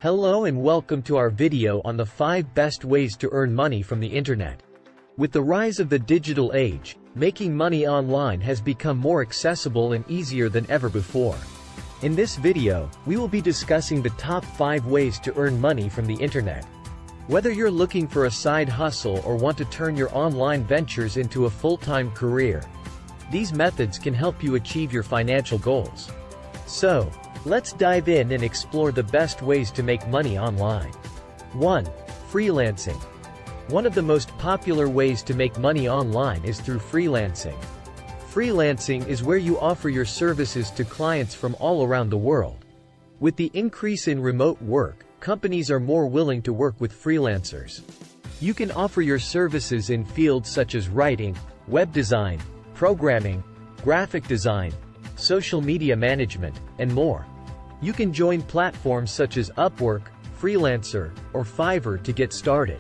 Hello and welcome to our video on the 5 best ways to earn money from the internet. With the rise of the digital age, making money online has become more accessible and easier than ever before. In this video, we will be discussing the top 5 ways to earn money from the internet. Whether you're looking for a side hustle or want to turn your online ventures into a full-time career, these methods can help you achieve your financial goals. So, let's dive in and explore the best ways to make money online. 1. Freelancing. One of the most popular ways to make money online is through freelancing. Freelancing is where you offer your services to clients from all around the world. With the increase in remote work, companies are more willing to work with freelancers. You can offer your services in fields such as writing, web design, programming, graphic design, social media management, and more. You can join platforms such as Upwork, Freelancer, or Fiverr to get started.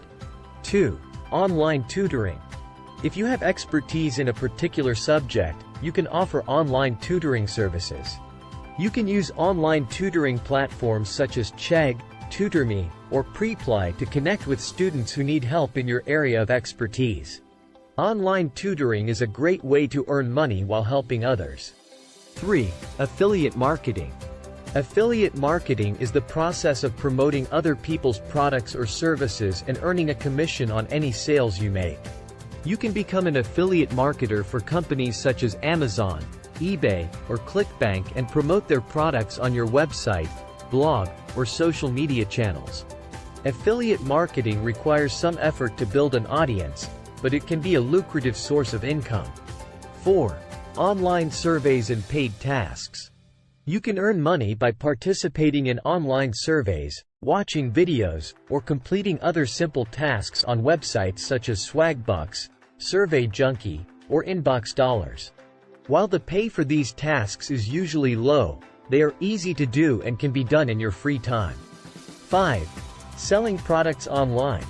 2. Online tutoring. If you have expertise in a particular subject, you can offer online tutoring services. You can use online tutoring platforms such as Chegg, TutorMe, or Preply to connect with students who need help in your area of expertise. Online tutoring is a great way to earn money while helping others. 3. Affiliate marketing. Affiliate marketing is the process of promoting other people's products or services and earning a commission on any sales you make. You can become an affiliate marketer for companies such as Amazon, eBay, or ClickBank and promote their products on your website, blog, or social media channels. Affiliate marketing requires some effort to build an audience, but it can be a lucrative source of income. 4. Online surveys and paid tasks. You can earn money by participating in online surveys, watching videos, or completing other simple tasks on websites such as Swagbucks, Survey Junkie, or Inbox Dollars. While the pay for these tasks is usually low, they are easy to do and can be done in your free time. 5. Selling products online.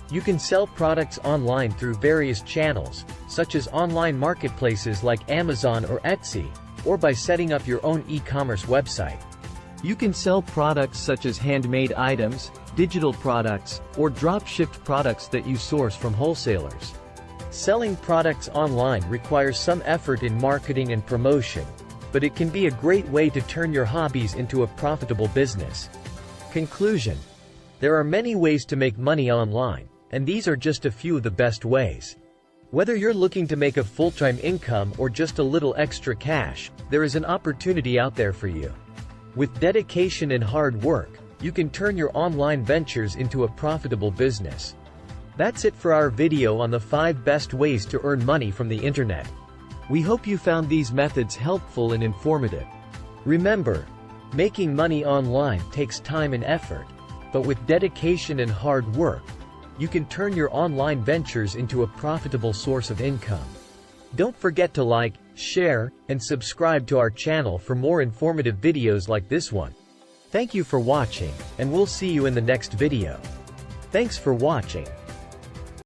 You can sell products online through various channels, such as online marketplaces like Amazon or Etsy, or by setting up your own e-commerce website. You can sell products such as handmade items, digital products, or drop-shipped products that you source from wholesalers. Selling products online requires some effort in marketing and promotion, but it can be a great way to turn your hobbies into a profitable business. Conclusion. There are many ways to make money online, and these are just a few of the best ways. Whether you're looking to make a full-time income or just a little extra cash, there is an opportunity out there for you. With dedication and hard work, you can turn your online ventures into a profitable business. That's it for our video on the 5 best ways to earn money from the internet. We hope you found these methods helpful and informative. Remember, making money online takes time and effort, but with dedication and hard work, you can turn your online ventures into a profitable source of income. Don't forget to like, share, and subscribe to our channel for more informative videos like this one. Thank you for watching, and we'll see you in the next video. Thanks for watching.